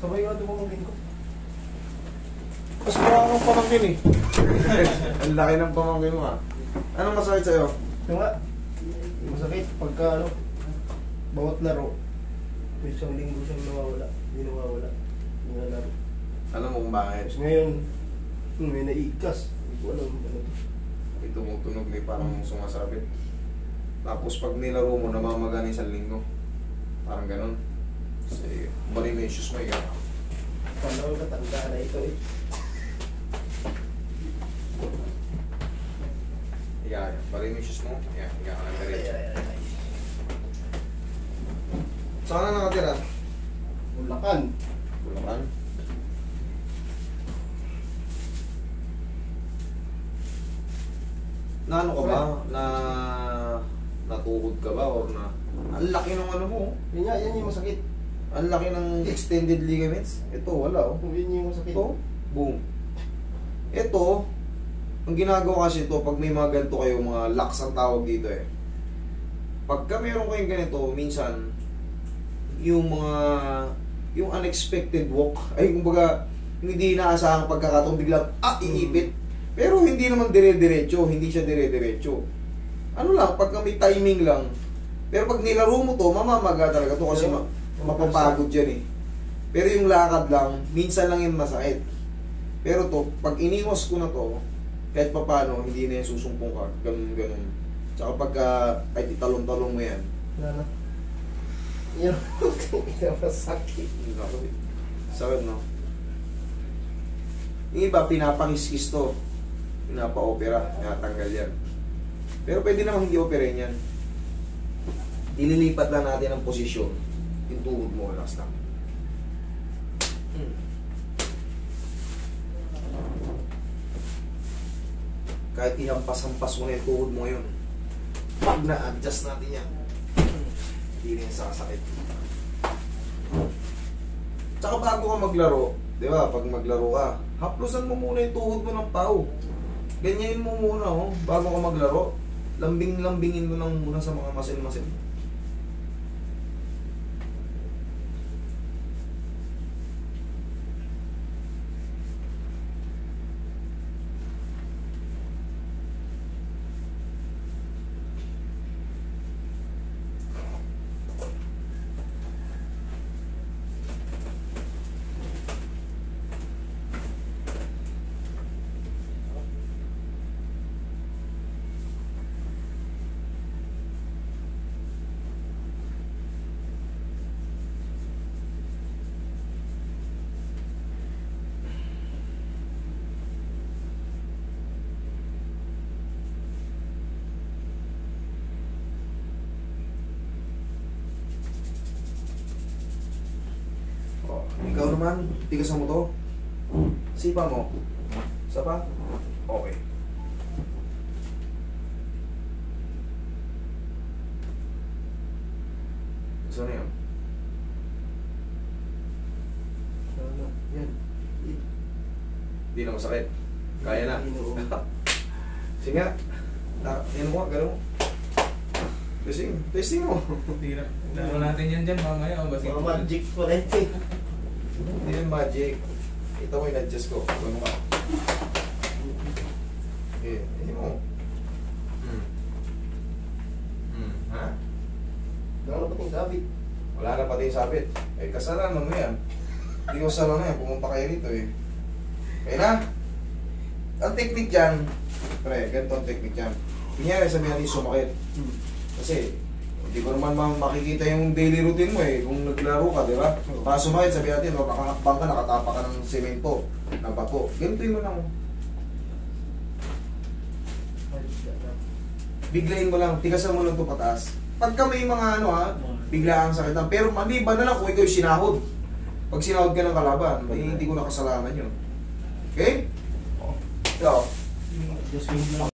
Sabay nga dumamagin ko. Mas mukha akong pamangkin eh. Ang laki ng pamangkin mo ah. Anong masakit sa'yo? Ito nga, masakit pagka ano, bawat laro. May isang linggo siyang nawawala. Hindi nawawala. Hindi na laro. Alam mo kung bakit? Tapos ngayon, may naiigkas. Hindi ko alam ano. May tumutunog, may parang sumasabit. Tapos pag nilaro mo, namamaga na isang linggo. Parang ganun. Kasi bali mo yung shoes mo yun. Paano katanda na ito eh. Higa, bali mo yung shoes mo. Higa ka lang diretso. Saan ka na nakatira? Bulacan. Bulacan? Na ano ka ba? Na natuhod ka ba? Or na ang laki ng ano mo? Yun nga, yan yung masakit. Ang laki ng extended ligaments. Ito, wala oh. Yun yung masakit. Ito, boom. Ito, ang ginagawa kasi ito, pag may mga ganito kayo, mga locks ang tawag dito eh. Pagka meron kayong ganito, minsan, yung unexpected walk, ay kumbaga, hindi inaasahang pagkakataon, biglang, iipit. Pero hindi naman dire-diretso, hindi siya dire-diretso. Ano lang, pagka may timing lang. Pero pag nilaro mo to, mamamaga talaga to kasi mapapagod yan eh. Pero yung lakad lang, minsan lang yung masakit. Pero to, pag iniwas ko na to, kahit papano, hindi na yung susumpong ka. Ganun. Tsaka pagka, kahit italong-talong mo yan. Wala na. Yan. Masakit. Sakit, no? Yung iba, pinapangiskis to. Pinapa-opera, natanggal yan. Pero pwede namang hindi operahin yan. Ililipat lang natin ang posisyon. Yung tuhod mo, last lang. Kahit ihampas-hampas mo na yung tuhod mo ngayon, pag na-adjust natin yan, hindi rin sasakit. Tsaka bago ka maglaro, di ba, pag maglaro ka, haplusan mo muna yung tuhod mo ng pao. Ganyanin mo muna, oh, bago ka maglaro. Lambing-lambingin mo lang muna sa mga masin-masin. Ikaw naman, tigasan mo to. Sipa mo. Isa pa? Okay. Gusto na yun? Yan. Hindi na masakit. Kaya na. Sige nga. Yan mo, gano'n mo. Testing mo. Tira. Laro natin yan dyan mamaya. Mga magic pa rin. Hindi yung magic. Ito ko yung adjust ko. Gano'n ka. Okay. Hindi mo. Ha? Wala na pating sabit. Wala na pati yung sabit. Eh, kasalanan mo yan. Hindi ko kasalanan yan. Pumunta kayo rito eh. Okay na? Ang technique dyan, pre, ganito ang technique dyan. Kunyari sabi natin sumakit. Kasi, hindi ko naman makikita yung daily routine mo eh. Kung naglaro ka, di ba? Para sumakit, sabi natin, nakahakbang ka, nakatapa ka ng semento, ng bato. Ganitoin mo lang. Biglayin mo lang, tigasan mo lang ito pataas. Pagka may mga bigla ang sakit lang. Pero maliban na lang kung ikaw yung sinahod. Pag sinahod ka ng kalaban, hindi ko nakasalanan yun. Okay? Ikaw. Just wait lang.